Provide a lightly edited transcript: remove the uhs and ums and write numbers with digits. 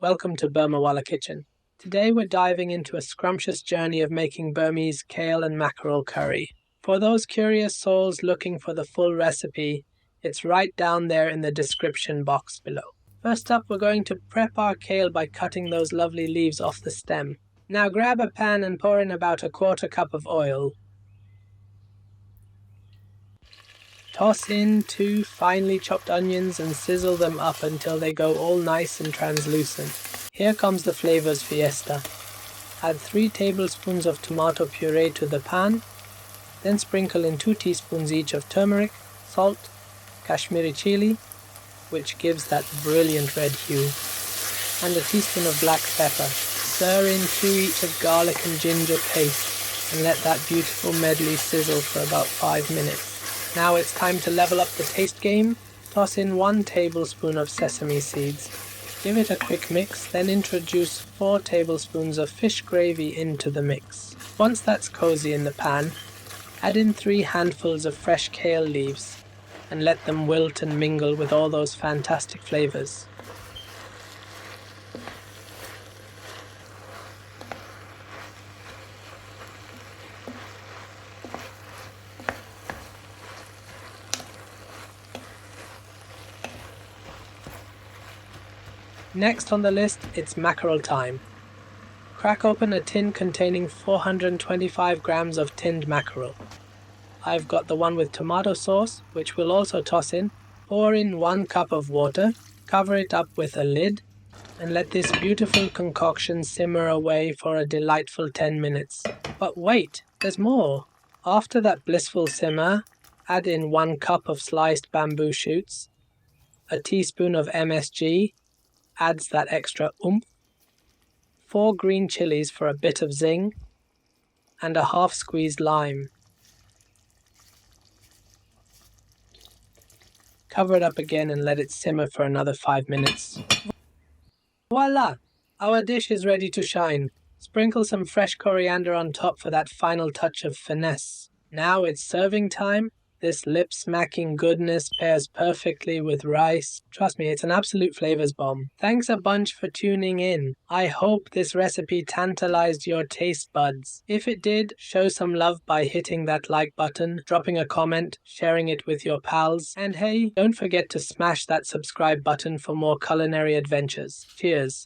welcome to Burmawala Kitchen. Today we're diving into a scrumptious journey of making Burmese kale and mackerel curry. For those curious souls looking for the full recipe, it's right down there in the description box below. First up, we're going to prep our kale by cutting those lovely leaves off the stem. Now grab a pan and pour in about a quarter cup of oil. Toss in 2 finely chopped onions and sizzle them up until they go all nice and translucent. Here comes the flavors fiesta. Add 3 tablespoons of tomato puree to the pan, then sprinkle in 2 teaspoons each of turmeric, salt, Kashmiri chili, which gives that brilliant red hue, and a teaspoon of black pepper. Stir in 2 each of garlic and ginger paste and let that beautiful medley sizzle for about 5 minutes. Now it's time to level up the taste game. Toss in 1 tablespoon of sesame seeds. Give it a quick mix, then introduce 4 tablespoons of fish gravy into the mix. Once that's cozy in the pan, add in 3 handfuls of fresh kale leaves and let them wilt and mingle with all those fantastic flavors. Next on the list, it's mackerel time. Crack open a tin containing 425 grams of tinned mackerel. I've got the one with tomato sauce, which we'll also toss in. Pour in 1 cup of water, cover it up with a lid, and let this beautiful concoction simmer away for a delightful 10 minutes. But wait, there's more! After that blissful simmer, add in 1 cup of sliced bamboo shoots, a teaspoon of MSG, adds that extra oomph, 4 green chilies for a bit of zing, and a half squeezed lime. Cover it up again and let it simmer for another 5 minutes. Voila! Our dish is ready to shine. Sprinkle some fresh coriander on top for that final touch of finesse. Now it's serving time. This lip-smacking goodness pairs perfectly with rice. Trust me, it's an absolute flavors bomb. Thanks a bunch for tuning in. I hope this recipe tantalized your taste buds. If it did, show some love by hitting that like button, dropping a comment, sharing it with your pals. And hey, don't forget to smash that subscribe button for more culinary adventures. Cheers.